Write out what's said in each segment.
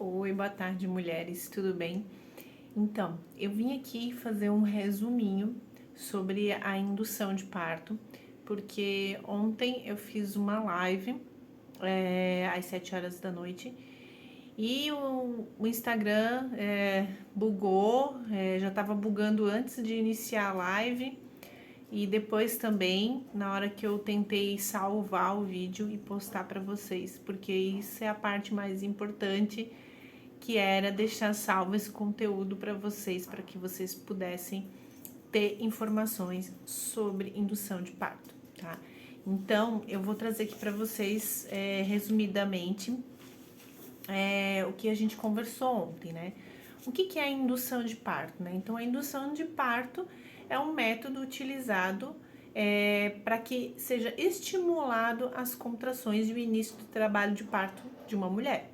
Oi, boa tarde, mulheres, tudo bem? Então, eu vim aqui fazer um resuminho sobre a indução de parto, porque ontem eu fiz uma live às 7 horas da noite e o Instagram bugou, já estava bugando antes de iniciar a live e depois também na hora que eu tentei salvar o vídeo e postar para vocês, porque isso é a parte mais importante, que era deixar salvo esse conteúdo para vocês, para que vocês pudessem ter informações sobre indução de parto, tá? Então, eu vou trazer aqui para vocês, resumidamente, o que a gente conversou ontem, né? O que é a indução de parto, né? Então, a indução de parto é um método utilizado para que seja estimulado as contrações e o início do trabalho de parto de uma mulher.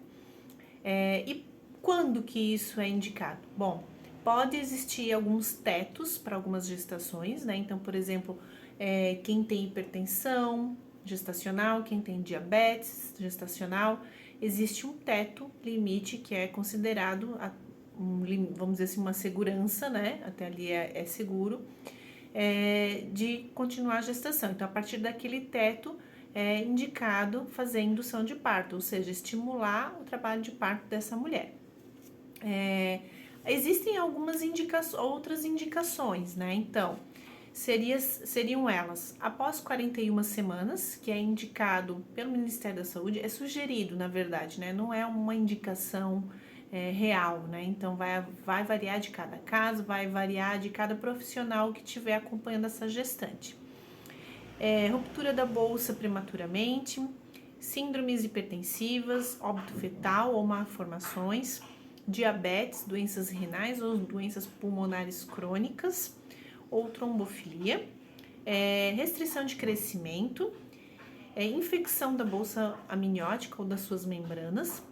E quando que isso é indicado? Bom, pode existir alguns tetos para algumas gestações, né? Então, por exemplo, quem tem hipertensão gestacional, quem tem diabetes gestacional, existe um teto limite que é considerado, vamos dizer assim, uma segurança, né? Até ali é seguro, de continuar a gestação. Então, a partir daquele teto, é indicado fazer indução de parto, ou seja, estimular o trabalho de parto dessa mulher. Existem algumas outras indicações, né? Então, seriam elas após 41 semanas, que é indicado pelo Ministério da Saúde, é sugerido, na verdade, né? Não é uma indicação real, né? Então, vai variar de cada caso, vai variar de cada profissional que estiver acompanhando essa gestante. Ruptura da bolsa prematuramente, síndromes hipertensivas, óbito fetal ou malformações, diabetes, doenças renais ou doenças pulmonares crônicas ou trombofilia, restrição de crescimento, infecção da bolsa amniótica ou das suas membranas,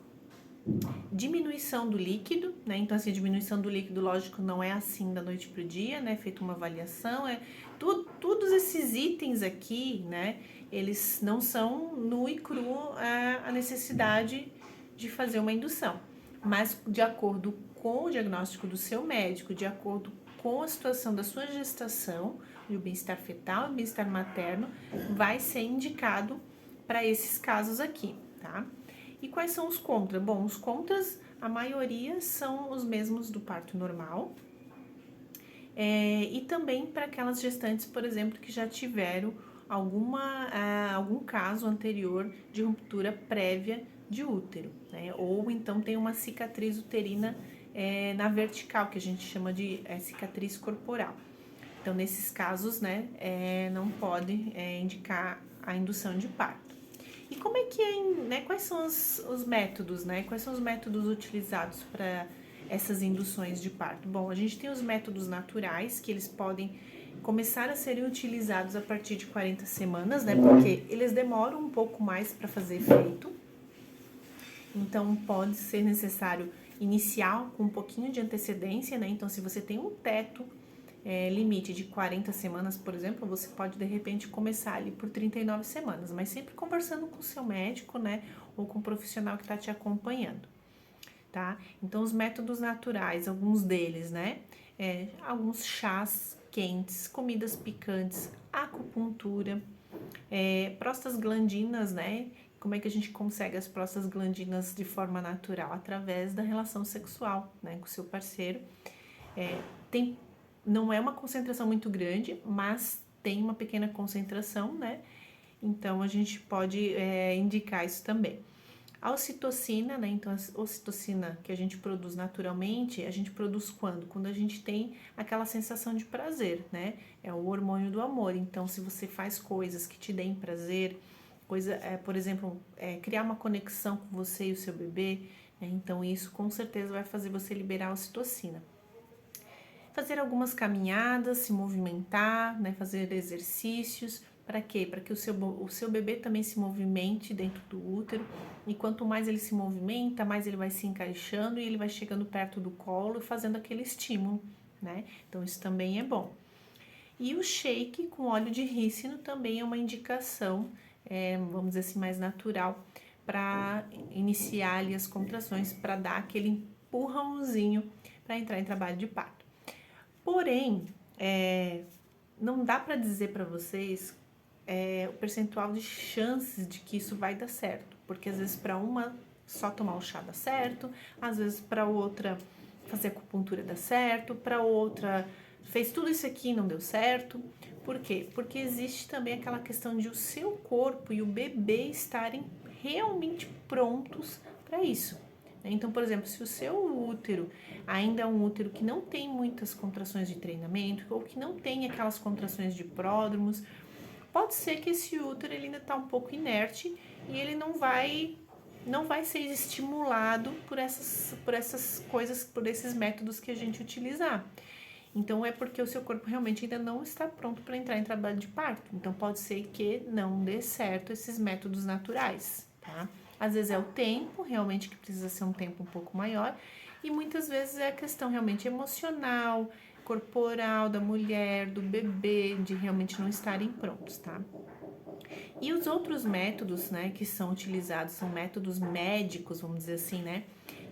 diminuição do líquido, né? Então, assim, a diminuição do líquido, lógico, não é assim da noite para o dia, né? Feita uma avaliação, todos esses itens aqui, né? Eles não são nu e cru a necessidade de fazer uma indução, mas de acordo com o diagnóstico do seu médico, de acordo com a situação da sua gestação, e o bem-estar fetal e o bem-estar materno, vai ser indicado para esses casos aqui, tá? E quais são os contras? Bom, os contras, a maioria são os mesmos do parto normal. E também para aquelas gestantes, por exemplo, que já tiveram algum caso anterior de ruptura prévia de útero, né? Ou então tem uma cicatriz uterina na vertical, que a gente chama de cicatriz corporal. Então, nesses casos, né, não pode indicar a indução de parto. E como é que né, quais são os métodos, né? Quais são os métodos utilizados para essas induções de parto? Bom, a gente tem os métodos naturais, que eles podem começar a serem utilizados a partir de 40 semanas, né? Porque eles demoram um pouco mais para fazer efeito. Então, pode ser necessário iniciar com um pouquinho de antecedência, né? Então, se você tem um teto limite de 40 semanas, por exemplo, você pode de repente começar ali por 39 semanas, mas sempre conversando com o seu médico, né, ou com o profissional que está te acompanhando, tá? Então, os métodos naturais, alguns deles, né, alguns chás quentes, comidas picantes, acupuntura, prostaglandinas, né? Como é que a gente consegue as prostaglandinas de forma natural? Através da relação sexual, né, com o seu parceiro. Não é uma concentração muito grande, mas tem uma pequena concentração, né? Então, a gente pode indicar isso também. A ocitocina, né? Então, a ocitocina que a gente produz naturalmente, a gente produz quando? Quando a gente tem aquela sensação de prazer, né? É o hormônio do amor. Então, se você faz coisas que te deem prazer, por exemplo, criar uma conexão com você e o seu bebê, né? Então, isso com certeza vai fazer você liberar a ocitocina. Fazer algumas caminhadas, se movimentar, né, fazer exercícios. Para quê? Para que o seu bebê também se movimente dentro do útero. E quanto mais ele se movimenta, mais ele vai se encaixando e ele vai chegando perto do colo e fazendo aquele estímulo, né? Então, isso também é bom. E o shake com óleo de rícino também é uma indicação, vamos dizer assim, mais natural, para iniciar ali as contrações, para dar aquele empurrãozinho para entrar em trabalho de parto. Porém, não dá para dizer para vocês o percentual de chances de que isso vai dar certo, porque às vezes para uma só tomar o chá dá certo, às vezes para outra fazer acupuntura dá certo, para outra fez tudo isso aqui e não deu certo. Por quê? Porque existe também aquela questão de o seu corpo e o bebê estarem realmente prontos para isso. Então, por exemplo, se o seu útero ainda é um útero que não tem muitas contrações de treinamento ou que não tem aquelas contrações de pródromos, pode ser que esse útero ele ainda está um pouco inerte e ele não vai ser estimulado por essas coisas, por esses métodos que a gente utilizar. Então é porque o seu corpo realmente ainda não está pronto para entrar em trabalho de parto. Então pode ser que não dê certo esses métodos naturais, tá? Às vezes é o tempo, realmente que precisa ser um tempo um pouco maior, e muitas vezes é a questão realmente emocional, corporal da mulher, do bebê, de realmente não estarem prontos, tá? E os outros métodos, né, que são utilizados, são métodos médicos, vamos dizer assim, né,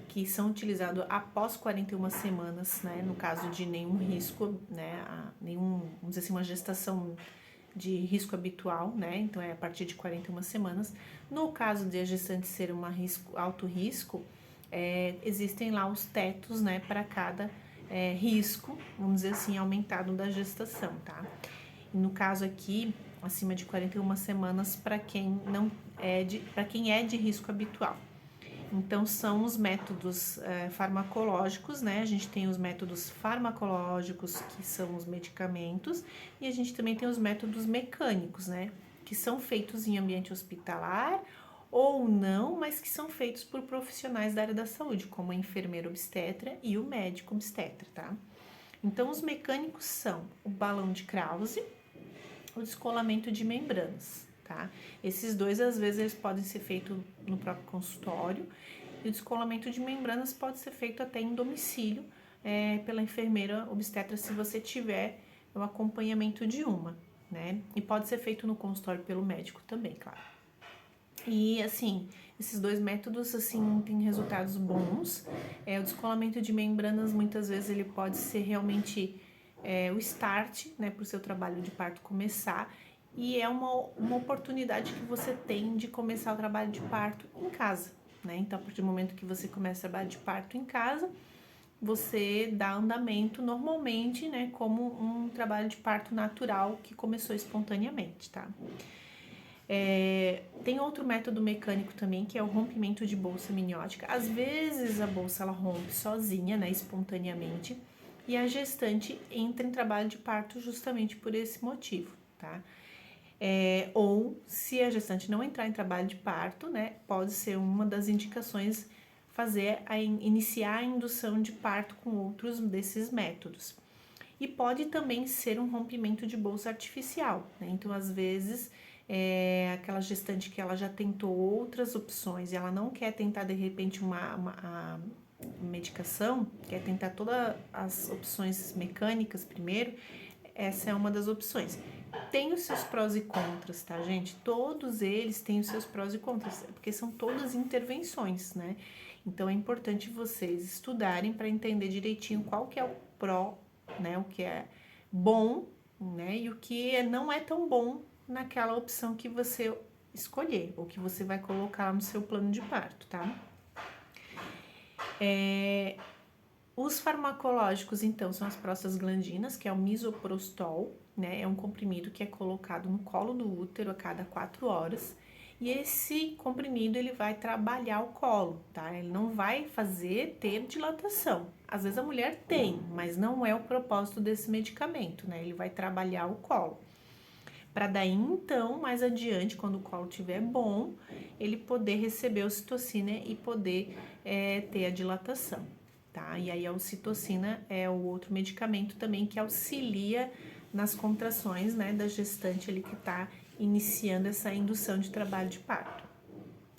que são utilizados após 41 semanas, né, no caso de nenhum risco, né, vamos dizer assim, uma gestação de risco habitual, né, então é a partir de 41 semanas. No caso de a gestante ser alto risco, existem lá os tetos, né, para cada risco, vamos dizer assim, aumentado da gestação, tá? E no caso aqui, acima de 41 semanas para quem para quem é de risco habitual. Então são os métodos farmacológicos, né? A gente tem os métodos farmacológicos, que são os medicamentos, e a gente também tem os métodos mecânicos, né? Que são feitos em ambiente hospitalar ou não, mas que são feitos por profissionais da área da saúde, como a enfermeira obstetra e o médico obstetra, tá? Então os mecânicos são o balão de Krause, o descolamento de membranas, tá? Esses dois, às vezes, eles podem ser feitos no próprio consultório, e o descolamento de membranas pode ser feito até em domicílio, pela enfermeira obstetra, se você tiver o acompanhamento de uma, né? E pode ser feito no consultório pelo médico também, claro. E, assim, esses dois métodos, assim, têm resultados bons. O descolamento de membranas, muitas vezes, ele pode ser realmente o start, né, para o seu trabalho de parto começar, e é uma oportunidade que você tem de começar o trabalho de parto em casa, né? Então, a partir do momento que você começa o trabalho de parto em casa, você dá andamento normalmente, né, como um trabalho de parto natural que começou espontaneamente, tá? Tem outro método mecânico também, que é o rompimento de bolsa amniótica. Às vezes a bolsa ela rompe sozinha, né, espontaneamente, e a gestante entra em trabalho de parto justamente por esse motivo, tá? Ou se a gestante não entrar em trabalho de parto, né, pode ser uma das indicações iniciar a indução de parto com outros desses métodos. E pode também ser um rompimento de bolsa artificial, né? Então, às vezes, aquela gestante que ela já tentou outras opções e ela não quer tentar, de repente, uma medicação, quer tentar todas as opções mecânicas primeiro, essa é uma das opções. Tem os seus prós e contras, tá, gente? Todos eles têm os seus prós e contras, porque são todas intervenções, né? Então, é importante vocês estudarem para entender direitinho qual que é o pró, né? O que é bom, né? E o que não é tão bom naquela opção que você escolher, ou que você vai colocar no seu plano de parto, tá? Os farmacológicos, então, são as prostaglandinas, que é o misoprostol, né? É um comprimido que é colocado no colo do útero a cada 4 horas. E esse comprimido, ele vai trabalhar o colo, tá? Ele não vai ter dilatação. Às vezes a mulher tem, mas não é o propósito desse medicamento, né? Ele vai trabalhar o colo. Para daí, então, mais adiante, quando o colo estiver bom, ele poder receber a ocitocina e poder ter a dilatação, tá? E aí a ocitocina é o outro medicamento também que auxilia nas contrações, né, da gestante ali que tá iniciando essa indução de trabalho de parto.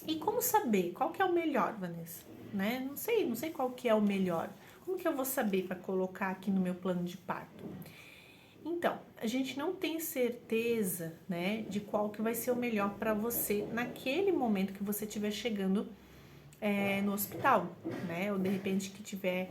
E como saber qual que é o melhor, Vanessa? Né? Não sei qual que é o melhor. Como que eu vou saber para colocar aqui no meu plano de parto? Então, a gente não tem certeza, né, de qual que vai ser o melhor para você naquele momento que você estiver chegando no hospital, né? Ou de repente que tiver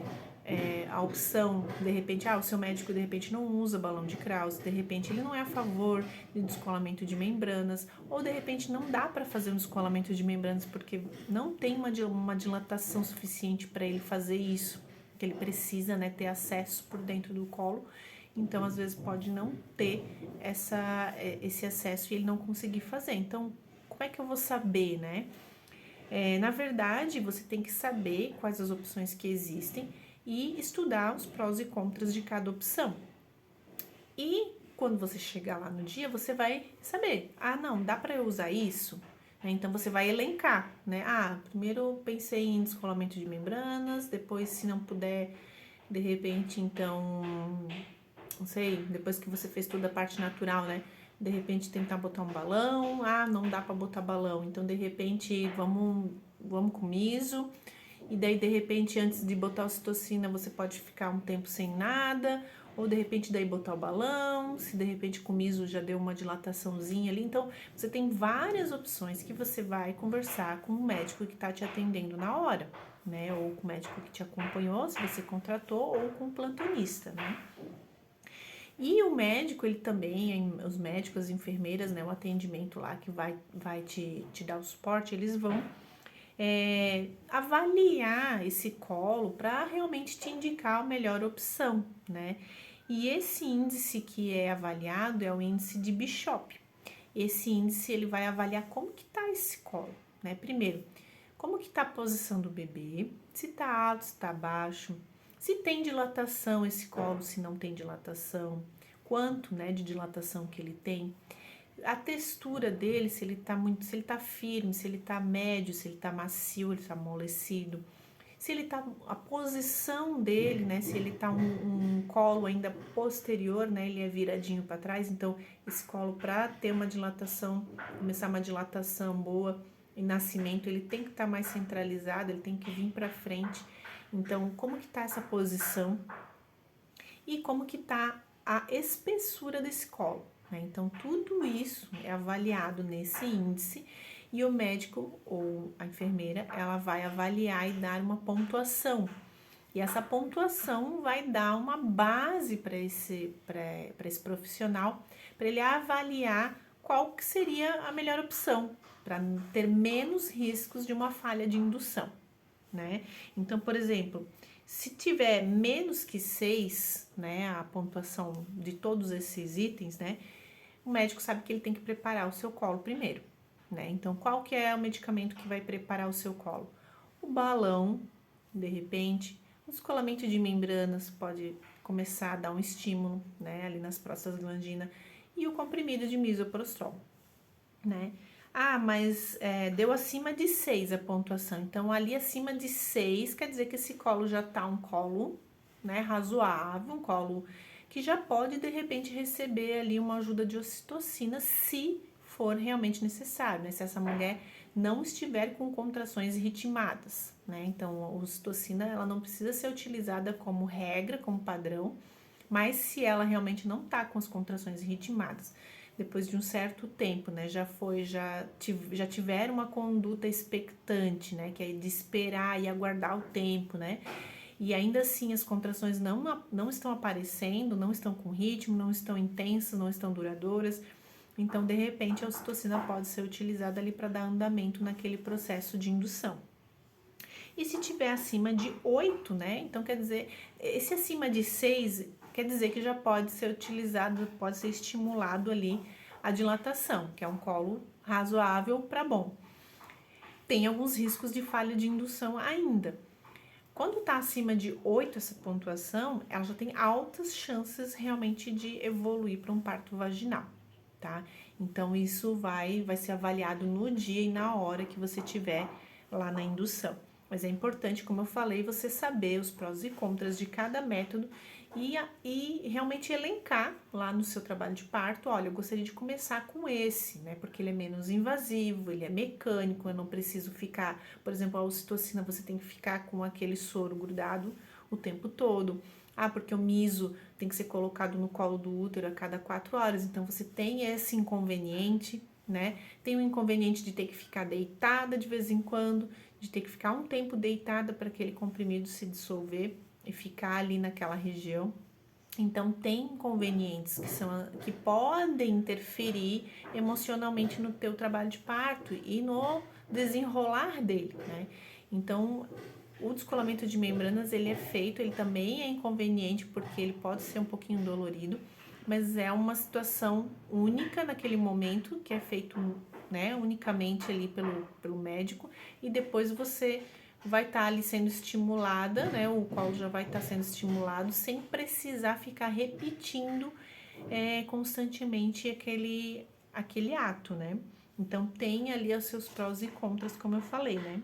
a opção, de repente, o seu médico de repente não usa balão de Krause, de repente ele não é a favor de descolamento de membranas, ou de repente não dá para fazer um descolamento de membranas porque não tem uma dilatação suficiente para ele fazer isso, que ele precisa, né, ter acesso por dentro do colo. Então, às vezes pode não ter esse acesso e ele não conseguir fazer. Então, como é que eu vou saber, né? Na verdade, você tem que saber quais as opções que existem e estudar os prós e contras de cada opção. E quando você chegar lá no dia, você vai saber, não, dá para eu usar isso? Então você vai elencar, né? Primeiro eu pensei em descolamento de membranas, depois se não puder, de repente, então, não sei, depois que você fez toda a parte natural, né? De repente tentar botar um balão, não dá para botar balão, então de repente vamos com miso, e daí de repente antes de botar a ocitocina você pode ficar um tempo sem nada, ou de repente daí botar o balão, se de repente com miso já deu uma dilataçãozinha ali, então você tem várias opções que você vai conversar com o médico que está te atendendo na hora, né, ou com o médico que te acompanhou, se você contratou, ou com o plantonista, né. E o médico, ele também, os médicos, as enfermeiras, né, o atendimento lá que vai te dar o suporte, eles vão avaliar esse colo para realmente te indicar a melhor opção, né? E esse índice que é avaliado é o índice de Bishop. Esse índice, ele vai avaliar como que tá esse colo, né? Primeiro, como que tá a posição do bebê, se tá alto, se tá baixo, se tem dilatação esse colo, se não tem dilatação, quanto, né, de dilatação que ele tem, a textura dele, se ele tá firme, se ele tá médio, se ele tá macio, ele tá amolecido, se ele tá, a posição dele, né, se ele tá um colo ainda posterior, né, ele é viradinho para trás, então esse colo para ter uma dilatação, começar uma dilatação boa em nascimento, ele tem que estar mais centralizado, ele tem que vir para frente. Então, como que tá essa posição e como que tá a espessura desse colo, né? Então, tudo isso é avaliado nesse índice e o médico ou a enfermeira, ela vai avaliar e dar uma pontuação. E essa pontuação vai dar uma base para esse profissional, para ele avaliar qual que seria a melhor opção, para ter menos riscos de uma falha de indução, né? Então, por exemplo, se tiver menos que 6, né, a pontuação de todos esses itens, né, o médico sabe que ele tem que preparar o seu colo primeiro, né? Então, qual que é o medicamento que vai preparar o seu colo? O balão, de repente, o descolamento de membranas pode começar a dar um estímulo, né, ali nas prostaglandinas, e o comprimido de misoprostol, né? Mas deu acima de 6 a pontuação. Então, ali acima de 6 quer dizer que esse colo já tá um colo, né, razoável, um colo que já pode, de repente, receber ali uma ajuda de ocitocina, se for realmente necessário, né? Se essa mulher não estiver com contrações ritmadas, né? Então, a ocitocina, ela não precisa ser utilizada como regra, como padrão, mas se ela realmente não tá com as contrações ritmadas, depois de um certo tempo, né, já tiveram uma conduta expectante, né, que é de esperar e aguardar o tempo, né, e ainda assim as contrações não estão aparecendo, não estão com ritmo, não estão intensas, não estão duradouras, então de repente a ocitocina pode ser utilizada ali para dar andamento naquele processo de indução. E se tiver acima de 8, né, então quer dizer, esse acima de 6 quer dizer que já pode ser utilizado, pode ser estimulado ali a dilatação, que é um colo razoável para bom. Tem alguns riscos de falha de indução ainda. Quando está acima de 8 essa pontuação, ela já tem altas chances realmente de evoluir para um parto vaginal, tá? Então, isso vai ser avaliado no dia e na hora que você tiver lá na indução. Mas é importante, como eu falei, você saber os prós e contras de cada método e realmente elencar lá no seu trabalho de parto, olha, eu gostaria de começar com esse, né? Porque ele é menos invasivo, ele é mecânico, eu não preciso ficar, por exemplo, a ocitocina, você tem que ficar com aquele soro grudado o tempo todo. Ah, porque o miso tem que ser colocado no colo do útero a cada 4 horas, então você tem esse inconveniente, né? Tem o inconveniente de ter que ficar deitada de vez em quando, de ter que ficar um tempo deitada para aquele comprimido se dissolver e ficar ali naquela região. Então tem inconvenientes que podem interferir emocionalmente no teu trabalho de parto e no desenrolar dele, né? Então o descolamento de membranas ele é feito, ele também é inconveniente porque ele pode ser um pouquinho dolorido, mas é uma situação única naquele momento que é feito, né, unicamente ali pelo médico, e depois você vai estar ali sendo estimulada, né? O colo já vai estar sendo estimulado sem precisar ficar repetindo constantemente aquele ato, né? Então tem ali os seus prós e contras, como eu falei, né?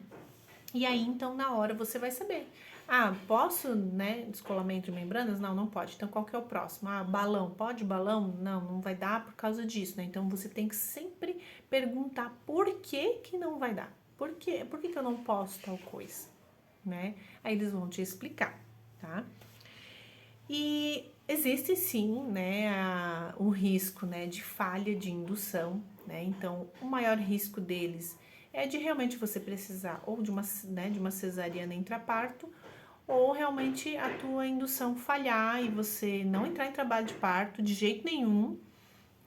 E aí, então, na hora você vai saber. Ah, posso, né, descolamento de membranas? Não, não pode. Então, qual que é o próximo? Ah, balão. Pode balão? Não, não vai dar por causa disso, né? Então, você tem que sempre perguntar por que que não vai dar. Por quê? Por que que eu não posso tal coisa, né? Aí eles vão te explicar, tá? E existe sim, né, o risco, né, de falha de indução, né? Então, o maior risco deles é de realmente você precisar ou de uma cesariana intraparto, ou realmente a tua indução falhar e você não entrar em trabalho de parto de jeito nenhum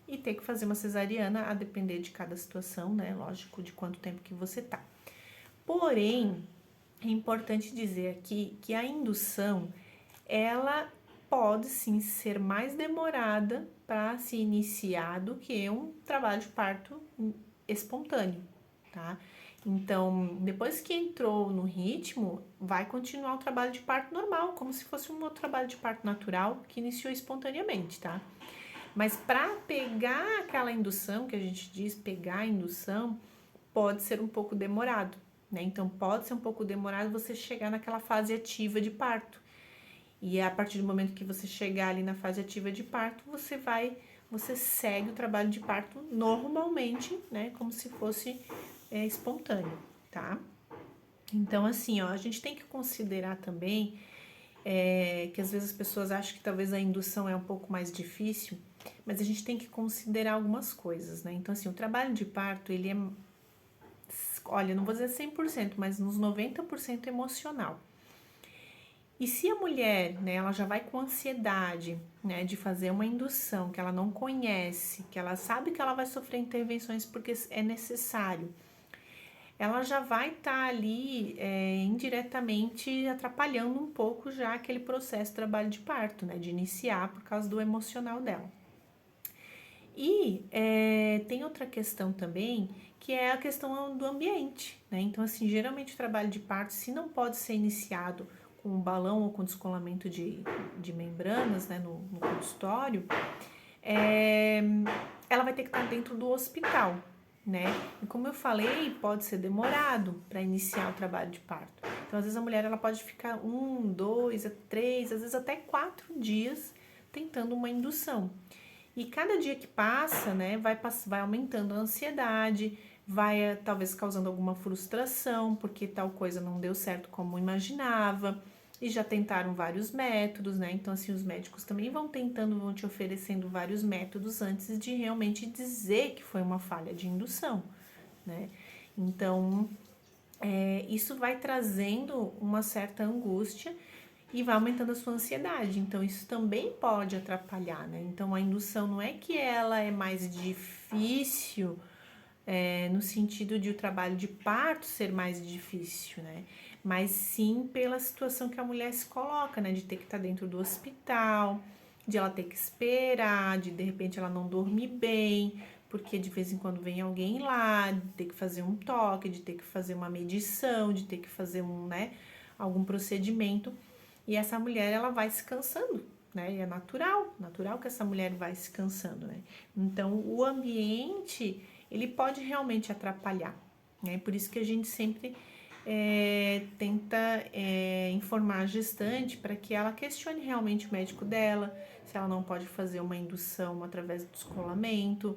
e ter que fazer uma cesariana, a depender de cada situação, né? Lógico, de quanto tempo que você tá. Porém, é importante dizer aqui que a indução, ela pode sim ser mais demorada para se iniciar do que um trabalho de parto espontâneo, tá? Então, depois que entrou no ritmo, vai continuar o trabalho de parto normal, como se fosse um outro trabalho de parto natural que iniciou espontaneamente, tá? Mas para pegar aquela indução, que a gente diz pegar a indução, pode ser um pouco demorado, né? Então, pode ser um pouco demorado você chegar naquela fase ativa de parto. E a partir do momento que você chegar ali na fase ativa de parto, você segue o trabalho de parto normalmente, né? Como se fosse espontâneo, tá? Então, assim, ó, a gente tem que considerar também que às vezes as pessoas acham que talvez a indução é um pouco mais difícil, mas a gente tem que considerar algumas coisas, né? Então, assim, o trabalho de parto, ele é, olha, não vou dizer 100%, mas nos 90% emocional. E se a mulher, né, ela já vai com ansiedade, né, de fazer uma indução que ela não conhece, que ela sabe que ela vai sofrer intervenções porque é necessário, ela já vai estar ali indiretamente atrapalhando um pouco já aquele processo de trabalho de parto, né, de iniciar por causa do emocional dela. E tem outra questão também, que é a questão do ambiente, né? Então, assim, geralmente o trabalho de parto, se não pode ser iniciado com balão ou com descolamento de membranas, né, no consultório, ela vai ter que estar dentro do hospital, né? E como eu falei, pode ser demorado para iniciar o trabalho de parto. Então, às vezes a mulher ela pode ficar 1, 2, 3, às vezes até 4 dias tentando uma indução. E cada dia que passa, né, vai aumentando a ansiedade, vai talvez causando alguma frustração, porque tal coisa não deu certo como imaginava, e já tentaram vários métodos, né? Então, assim, os médicos também vão te oferecendo vários métodos antes de realmente dizer que foi uma falha de indução, né? Então, isso vai trazendo uma certa angústia e vai aumentando a sua ansiedade. Então, isso também pode atrapalhar, né? Então, a indução não é que ela é mais difícil no sentido de o trabalho de parto ser mais difícil, né? Mas sim pela situação que a mulher se coloca, né? De ter que estar dentro do hospital, de ela ter que esperar, de repente ela não dormir bem, porque de vez em quando vem alguém lá, de ter que fazer um toque, de ter que fazer uma medição, de ter que fazer algum procedimento. E essa mulher, ela vai se cansando, né? E é natural que essa mulher vai se cansando, né? Então, o ambiente, ele pode realmente atrapalhar, né? Por isso que a gente sempre tenta informar a gestante para que ela questione realmente o médico dela, se ela não pode fazer uma indução através do descolamento,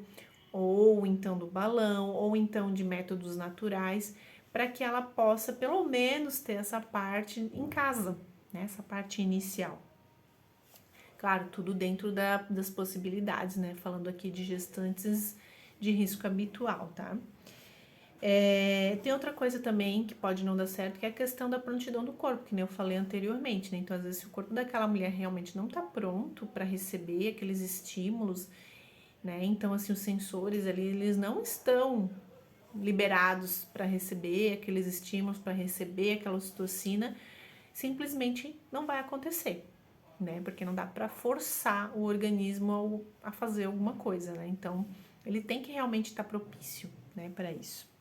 ou então do balão, ou então de métodos naturais, para que ela possa pelo menos ter essa parte em casa, né? Essa parte inicial. Claro, tudo dentro das possibilidades, né? Falando aqui de gestantes de risco habitual, tá? Tem outra coisa também que pode não dar certo, que é a questão da prontidão do corpo, que nem eu falei anteriormente, né? Então, às vezes, se o corpo daquela mulher realmente não tá pronto para receber aqueles estímulos, né? Então, assim, os sensores ali, eles não estão liberados para receber aqueles estímulos, para receber aquela ocitocina, simplesmente não vai acontecer, né? Porque não dá para forçar o organismo a fazer alguma coisa, né? Então, ele tem que realmente estar propício, né, para isso.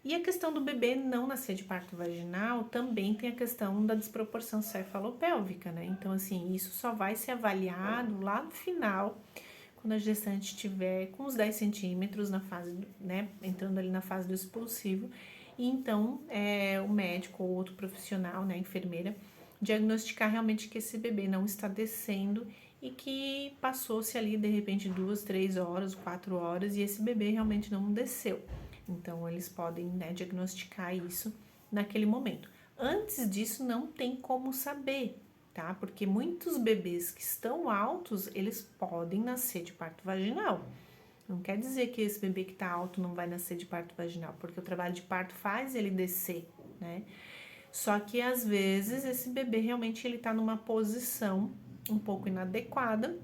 E a questão do bebê não nascer de parto vaginal também tem a questão da desproporção cefalopélvica, né? Então, assim, isso só vai ser avaliado lá no final, quando a gestante estiver com os 10 centímetros na fase, né, entrando ali na fase do expulsivo, e então o médico ou outro profissional, né, a enfermeira, diagnosticar realmente que esse bebê não está descendo e que passou-se ali de repente 2, 3 horas, 4 horas e esse bebê realmente não desceu. Então, eles podem, né, diagnosticar isso naquele momento. Antes disso, não tem como saber, tá? Porque muitos bebês que estão altos, eles podem nascer de parto vaginal. Não quer dizer que esse bebê que está alto não vai nascer de parto vaginal, porque o trabalho de parto faz ele descer, né? Só que às vezes esse bebê realmente ele tá numa posição um pouco inadequada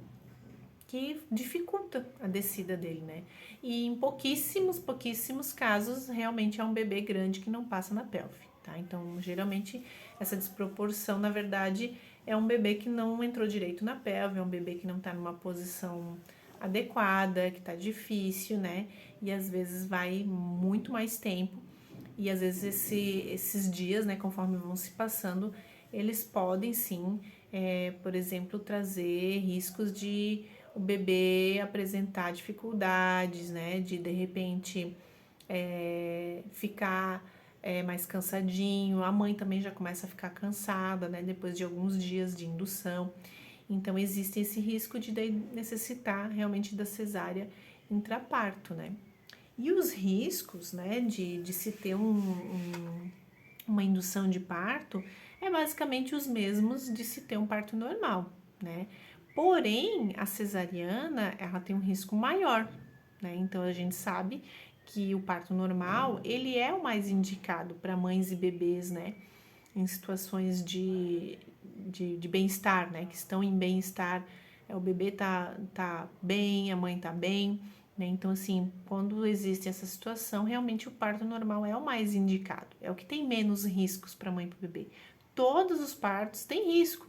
que dificulta a descida dele, né? E em pouquíssimos casos, realmente é um bebê grande que não passa na pelve, tá? Então, geralmente, essa desproporção, na verdade, é um bebê que não entrou direito na pelve, é um bebê que não tá numa posição adequada, que tá difícil, né? E às vezes vai muito mais tempo, e às vezes esses dias, né, conforme vão se passando, eles podem sim, por exemplo, trazer riscos de o bebê apresentar dificuldades, né, de repente ficar mais cansadinho, a mãe também já começa a ficar cansada, né, depois de alguns dias de indução. Então, existe esse risco de necessitar realmente da cesárea intraparto, né. E os riscos, né, de se ter uma indução de parto é basicamente os mesmos de se ter um parto normal, né? Porém, a cesariana, ela tem um risco maior, né? Então, a gente sabe que o parto normal, ele é o mais indicado para mães e bebês, né? Em situações de bem-estar, né? Que estão em bem-estar, o bebê tá bem, a mãe tá bem, né? Então, assim, quando existe essa situação, realmente o parto normal é o mais indicado, é o que tem menos riscos para a mãe e para o bebê. Todos os partos têm risco,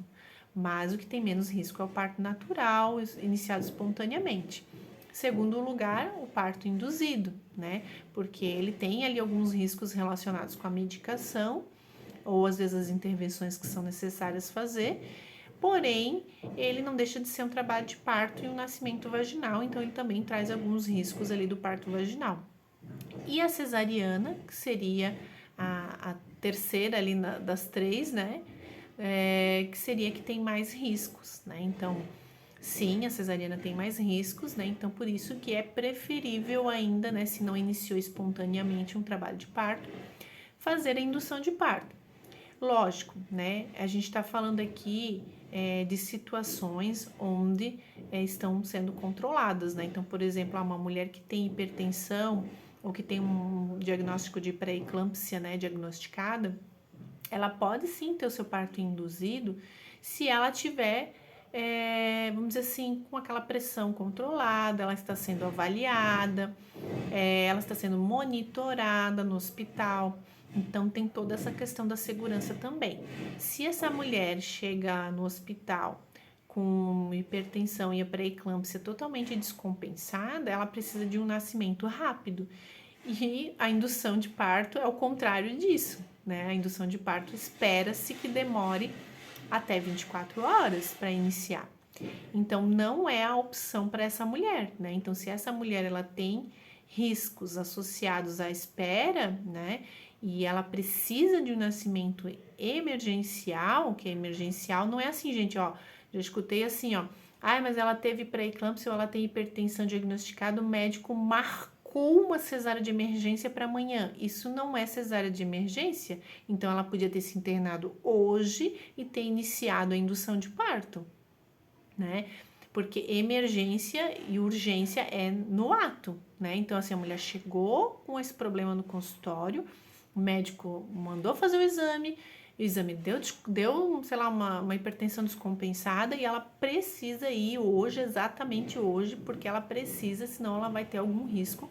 mas o que tem menos risco é o parto natural, iniciado espontaneamente. Segundo lugar, o parto induzido, né? Porque ele tem ali alguns riscos relacionados com a medicação, ou às vezes as intervenções que são necessárias fazer, porém, ele não deixa de ser um trabalho de parto e um nascimento vaginal, então ele também traz alguns riscos ali do parto vaginal. E a cesariana, que seria a terceira ali das três, né? Que seria que tem mais riscos, né? Então, sim, a cesariana tem mais riscos, né? Então, por isso que é preferível ainda, né? Se não iniciou espontaneamente um trabalho de parto, fazer a indução de parto. Lógico, né? A gente está falando aqui de situações onde estão sendo controladas, né? Então, por exemplo, uma mulher que tem hipertensão ou que tem um diagnóstico de pré-eclâmpsia, né, diagnosticada, ela pode sim ter o seu parto induzido se ela tiver, vamos dizer assim, com aquela pressão controlada, ela está sendo avaliada, ela está sendo monitorada no hospital. Então, tem toda essa questão da segurança também. Se essa mulher chega no hospital com hipertensão e a pré-eclâmpsia totalmente descompensada, ela precisa de um nascimento rápido. E a indução de parto é o contrário disso, né? A indução de parto espera-se que demore até 24 horas para iniciar. Então, não é a opção para essa mulher, né? Então, se essa mulher ela tem riscos associados à espera, né? E ela precisa de um nascimento emergencial, que é emergencial, não é assim, gente, ó. Já escutei assim, ó. Ai, mas ela teve pré-eclâmpsia ou ela tem hipertensão diagnosticada, o médico marcou marcou uma cesárea de emergência para amanhã. Isso não é cesárea de emergência, então ela podia ter se internado hoje e ter iniciado a indução de parto, né? Porque emergência e urgência é no ato, né? Então, assim, a mulher chegou com esse problema no consultório, o médico mandou fazer o exame deu sei lá, uma hipertensão descompensada e ela precisa ir hoje, exatamente hoje, porque ela precisa, senão ela vai ter algum risco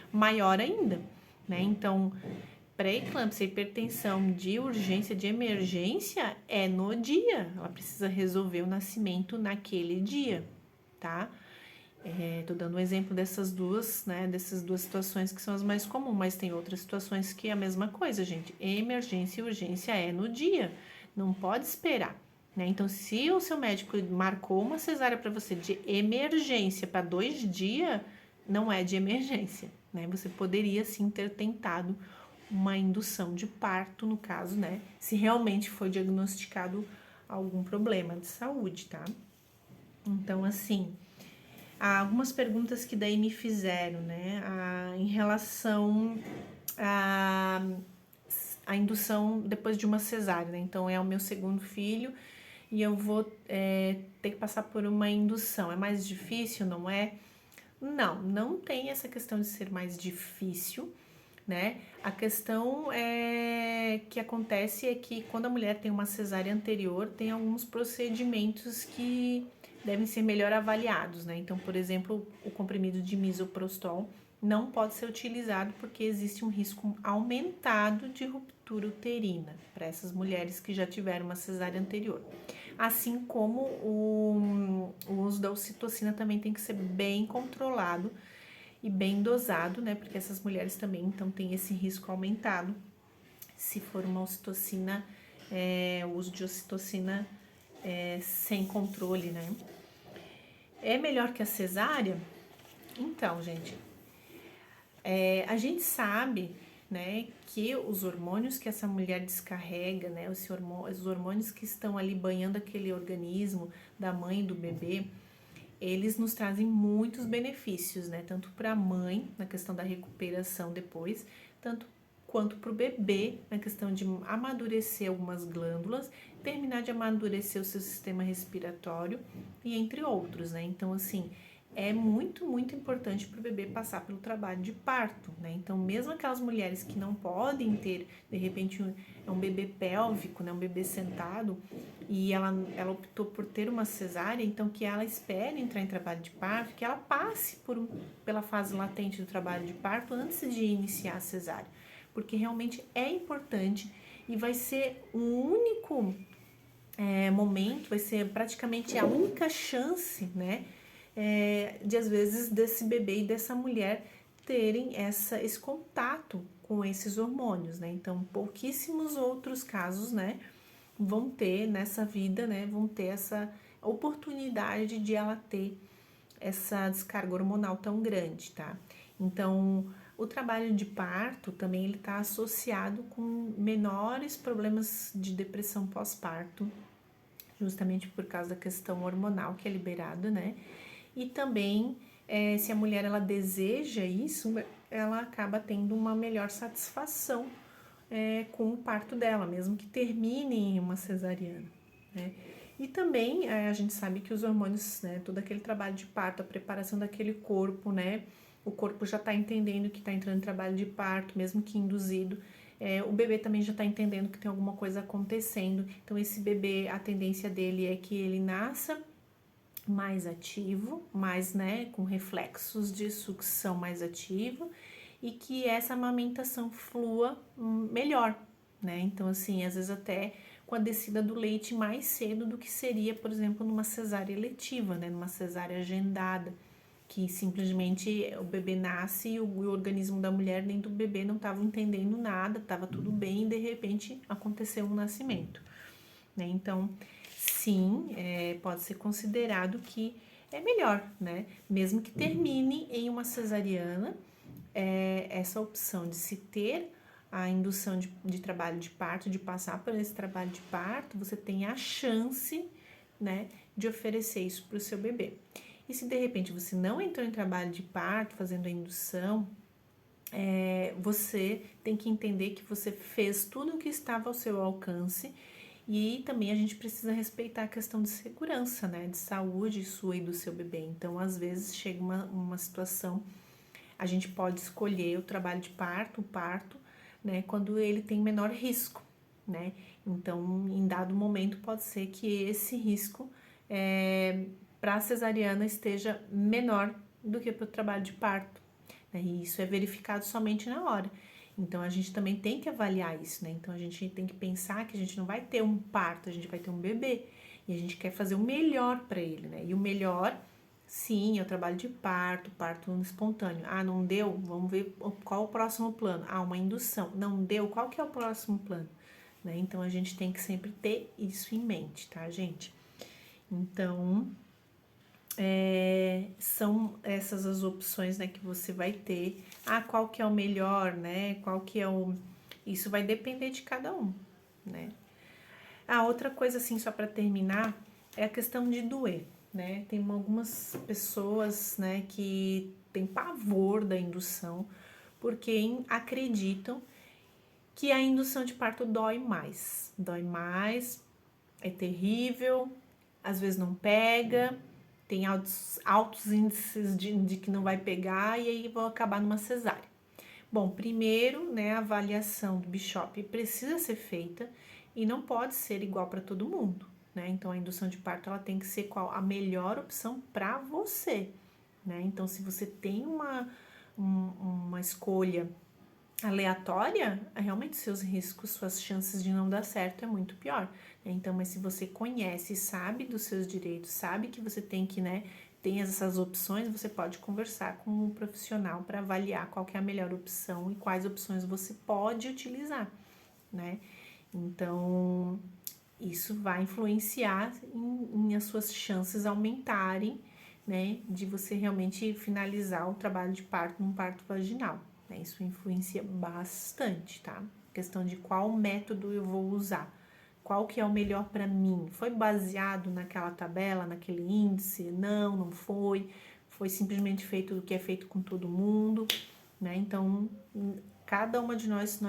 maior ainda, né? Então, pré-eclâmpsia, hipertensão de urgência, de emergência é no dia. Ela precisa resolver o nascimento naquele dia, tá? Tô dando um exemplo dessas duas, né? Dessas duas situações que são as mais comuns, mas tem outras situações que é a mesma coisa, gente. Emergência e urgência é no dia, não pode esperar, né? Então, se o seu médico marcou uma cesárea para você de emergência para 2 dias, não é de emergência, né? Você poderia sim ter tentado uma indução de parto, no caso, né? Se realmente foi diagnosticado algum problema de saúde, tá? Então, assim, há algumas perguntas que daí me fizeram, né? Em relação à indução depois de uma cesárea, né? Então, é o meu segundo filho e eu vou ter que passar por uma indução. É mais difícil, não é? Não, não tem essa questão de ser mais difícil, né? A questão que acontece é que quando a mulher tem uma cesárea anterior, tem alguns procedimentos que devem ser melhor avaliados, né? Então, por exemplo, o comprimido de misoprostol não pode ser utilizado porque existe um risco aumentado de ruptura uterina para essas mulheres que já tiveram uma cesárea anterior. Assim como o uso da ocitocina também tem que ser bem controlado e bem dosado, né? Porque essas mulheres também então têm esse risco aumentado se for uma ocitocina, o uso de ocitocina sem controle, né? É melhor que a cesárea? Então, gente, a gente sabe, né, que os hormônios que essa mulher descarrega, né, os hormônios que estão ali banhando aquele organismo da mãe e do bebê, eles nos trazem muitos benefícios, né? Tanto para a mãe, na questão da recuperação depois, tanto quanto para o bebê, na questão de amadurecer algumas glândulas, terminar de amadurecer o seu sistema respiratório e entre outros, né? Então, assim, é muito, muito importante para o bebê passar pelo trabalho de parto, né? Então, mesmo aquelas mulheres que não podem ter, de repente, um bebê pélvico, né? Um bebê sentado, e ela optou por ter uma cesárea, então que ela espere entrar em trabalho de parto, que ela passe pela fase latente do trabalho de parto antes de iniciar a cesárea, porque realmente é importante e vai ser o único momento, vai ser praticamente a única chance, né, de às vezes desse bebê e dessa mulher terem esse contato com esses hormônios, né? Então, pouquíssimos outros casos, né, vão ter nessa vida, né, vão ter essa oportunidade de ela ter essa descarga hormonal tão grande, tá? Então, o trabalho de parto também ele está associado com menores problemas de depressão pós-parto, justamente por causa da questão hormonal que é liberada, né? E também, se a mulher ela deseja isso, ela acaba tendo uma melhor satisfação com o parto dela, mesmo que termine em uma cesariana, né? E também a gente sabe que os hormônios, né, todo aquele trabalho de parto, a preparação daquele corpo, né, o corpo já está entendendo que está entrando em trabalho de parto, mesmo que induzido, o bebê também já está entendendo que tem alguma coisa acontecendo, então esse bebê, a tendência dele é que ele nasça mais ativo, mais, né, com reflexos de sucção mais ativo, e que essa amamentação flua melhor, né? Então, assim, às vezes até com a descida do leite mais cedo do que seria, por exemplo, numa cesárea eletiva, né? Numa cesárea agendada, que simplesmente o bebê nasce e o organismo da mulher nem do bebê não estava entendendo nada, estava tudo bem e de repente aconteceu um nascimento, né? Então, sim, pode ser considerado que é melhor, né? Mesmo que termine em uma cesariana, essa opção de se ter a indução de trabalho de parto, de passar por esse trabalho de parto, você tem a chance, né, de oferecer isso para o seu bebê. E se de repente você não entrou em trabalho de parto, fazendo a indução, você tem que entender que você fez tudo o que estava ao seu alcance e também a gente precisa respeitar a questão de segurança, né, de saúde sua e do seu bebê. Então, às vezes chega uma situação, a gente pode escolher o trabalho de parto, o parto, né, quando ele tem menor risco, né? Então, em dado momento, pode ser que esse risco para a cesariana esteja menor do que para o trabalho de parto, né? E isso é verificado somente na hora. Então a gente também tem que avaliar isso, né? Então a gente tem que pensar que a gente não vai ter um parto, a gente vai ter um bebê e a gente quer fazer o melhor para ele, né? E o melhor, sim, é o trabalho de parto, parto espontâneo. Ah, não deu? Vamos ver qual o próximo plano. Ah, uma indução. Não deu? Qual que é o próximo plano? Né? Então a gente tem que sempre ter isso em mente, tá, gente? Então, são essas as opções, né, que você vai ter. Ah, qual que é o melhor, né? Qual que é o... Isso vai depender de cada um, né? Ah, outra coisa, assim, só para terminar, é a questão de doer, né? Tem algumas pessoas, né, que têm pavor da indução, porque acreditam que a indução de parto dói mais. Dói mais, é terrível, às vezes não pega, tem altos índices de que não vai pegar e aí vão acabar numa cesárea. Bom, primeiro, né, a avaliação do Bishop precisa ser feita e não pode ser igual para todo mundo, né? Então a indução de parto ela tem que ser qual a melhor opção para você, né? Então se você tem uma escolha aleatória, realmente seus riscos, suas chances de não dar certo é muito pior, né? Então, mas se você conhece, sabe dos seus direitos, sabe que você tem que, né, tem essas opções, você pode conversar com um profissional para avaliar qual que é a melhor opção e quais opções você pode utilizar, né? Então, isso vai influenciar em as suas chances aumentarem, né, de você realmente finalizar o trabalho de parto num parto vaginal, né? Isso influencia bastante, tá? Questão de qual método eu vou usar, qual que é o melhor para mim. Foi baseado naquela tabela, naquele índice? Não, não foi. Foi simplesmente feito o que é feito com todo mundo, né? Então, cada uma de nós,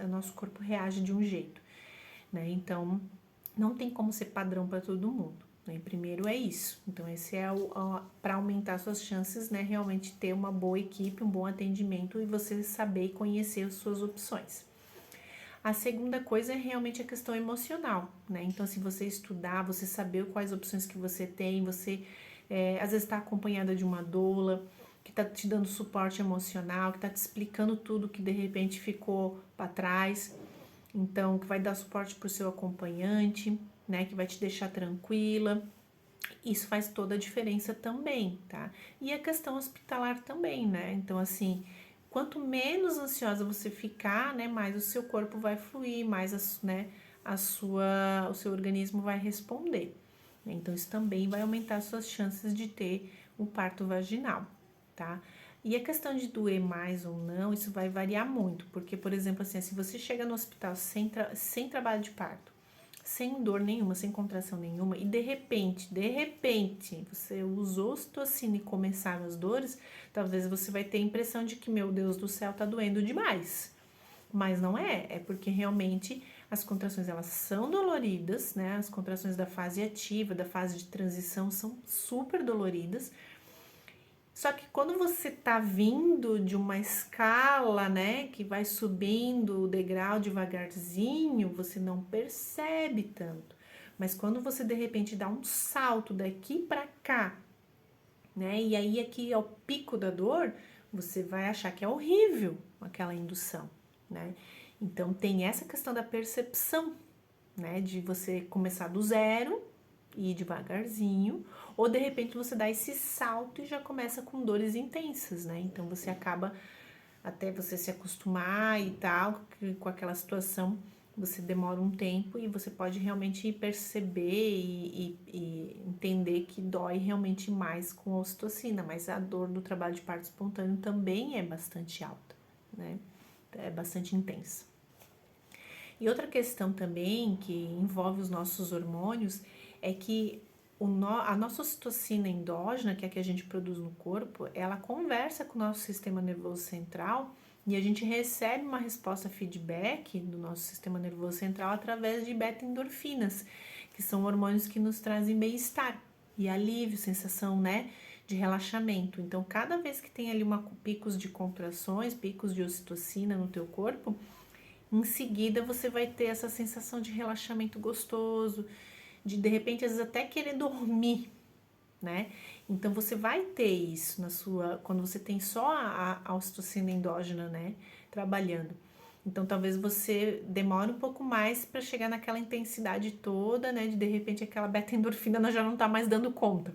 nosso corpo reage de um jeito, né? Então, não tem como ser padrão para todo mundo, né? Primeiro é isso. Então, esse é para aumentar suas chances, né? Realmente ter uma boa equipe, um bom atendimento e você saber e conhecer as suas opções. A segunda coisa é realmente a questão emocional, né? Então, se você estudar, você saber quais opções que você tem, você às vezes está acompanhada de uma doula que está te dando suporte emocional, que está te explicando tudo que de repente ficou para trás. Então, que vai dar suporte para o seu acompanhante, né? Que vai te deixar tranquila. Isso faz toda a diferença também, tá? E a questão hospitalar também, né? Então, assim, quanto menos ansiosa você ficar, né? Mais o seu corpo vai fluir, mais né, o seu organismo vai responder. Então, isso também vai aumentar as suas chances de ter um parto vaginal, tá? E a questão de doer mais ou não, isso vai variar muito, porque, por exemplo, assim, se você chega no hospital sem trabalho de parto, sem dor nenhuma, sem contração nenhuma, e de repente, você usou ocitocina e começaram as dores, talvez você vai ter a impressão de que, meu Deus do céu, tá doendo demais. Mas não é porque realmente as contrações, elas são doloridas, né? As contrações da fase ativa, da fase de transição são super doloridas, só que quando você tá vindo de uma escala, né, que vai subindo o degrau devagarzinho, você não percebe tanto. Mas quando você de repente dá um salto daqui para cá, né, e aí aqui é o pico da dor, você vai achar que é horrível aquela indução, né? Então tem essa questão da percepção, né, de você começar do zero e ir devagarzinho, ou de repente você dá esse salto e já começa com dores intensas, né? Então você acaba até você se acostumar e tal com aquela situação, você demora um tempo e você pode realmente perceber e entender que dói realmente mais com a ocitocina, mas a dor do trabalho de parto espontâneo também é bastante alta, né? É bastante intensa. E outra questão também que envolve os nossos hormônios é que a nossa ocitocina endógena, que é a que a gente produz no corpo, ela conversa com o nosso sistema nervoso central E a gente recebe uma resposta feedback do nosso sistema nervoso central através de beta-endorfinas, que são hormônios que nos trazem bem-estar e alívio, sensação, né, de relaxamento. Então, cada vez que tem ali picos de contrações, picos de ocitocina no teu corpo, em seguida você vai ter essa sensação de relaxamento gostoso, de repente, às vezes até querer dormir, né? Então você vai ter isso quando você tem só a ocitocina endógena, né, trabalhando. Então talvez você demore um pouco mais para chegar naquela intensidade toda, né, de repente aquela beta-endorfina já não tá mais dando conta.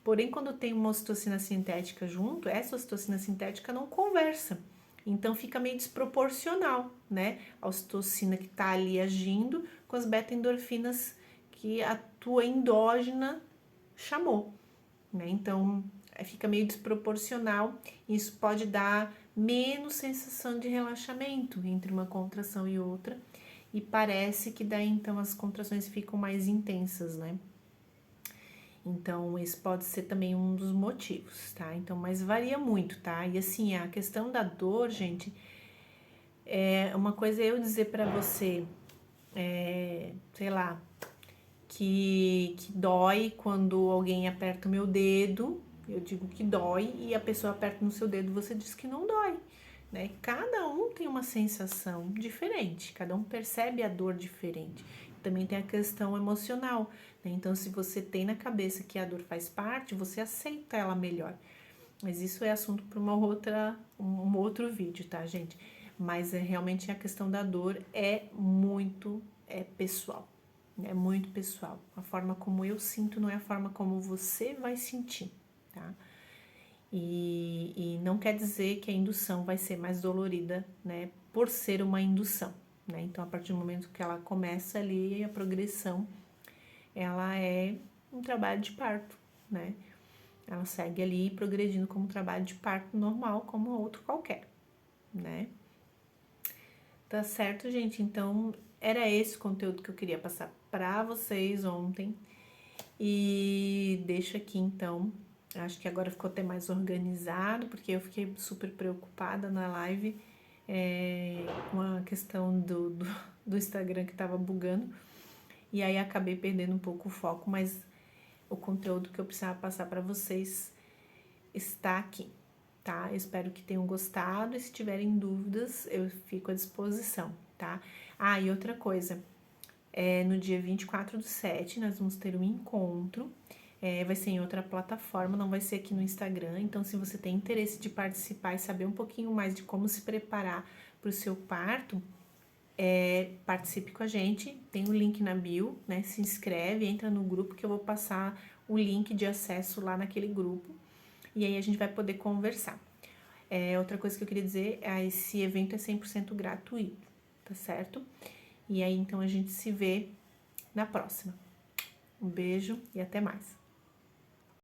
Porém, quando tem uma ocitocina sintética junto, essa ocitocina sintética não conversa. Então fica meio desproporcional, né? A ocitocina que tá ali agindo com as beta-endorfinas que a tua endógena chamou, né? Então fica meio desproporcional. Isso pode dar menos sensação de relaxamento entre uma contração e outra, e parece que daí então as contrações ficam mais intensas, né? Então, esse pode ser também um dos motivos, tá? Então, mas varia muito, tá? E assim, a questão da dor, gente, é uma coisa eu dizer pra você, sei lá, que dói quando alguém aperta o meu dedo, eu digo que dói, e a pessoa aperta no seu dedo, você diz que não dói, né? Cada um tem uma sensação diferente, cada um percebe a dor diferente. Também tem a questão emocional, né? Então, se você tem na cabeça que a dor faz parte, você aceita ela melhor. Mas isso é assunto para um outro vídeo, tá, gente? Mas realmente a questão da dor é muito pessoal. É muito pessoal. A forma como eu sinto não é a forma como você vai sentir, tá? E não quer dizer que a indução vai ser mais dolorida, né? Por ser uma indução, né? Então, a partir do momento que ela começa ali, a progressão, ela é um trabalho de parto, né? Ela segue ali progredindo como um trabalho de parto normal, como outro qualquer, né? Tá certo, gente? Então, era esse o conteúdo que eu queria passar pra vocês ontem. E deixo aqui, então, acho que agora ficou até mais organizado, porque eu fiquei super preocupada na live com a questão do Instagram que tava bugando. E aí acabei perdendo um pouco o foco, mas o conteúdo que eu precisava passar para vocês está aqui, tá? Eu espero que tenham gostado, e se tiverem dúvidas, eu fico à disposição, tá? Ah, e outra coisa, no dia 24/7 nós vamos ter um encontro, vai ser em outra plataforma, não vai ser aqui no Instagram, então se você tem interesse de participar e saber um pouquinho mais de como se preparar para o seu parto, participe com a gente, tem o link na bio, né? Se inscreve, entra no grupo que eu vou passar o link de acesso lá naquele grupo, e aí a gente vai poder conversar. Outra coisa que eu queria dizer esse evento é 100% gratuito, tá certo? E aí então a gente se vê na próxima. Um beijo e até mais.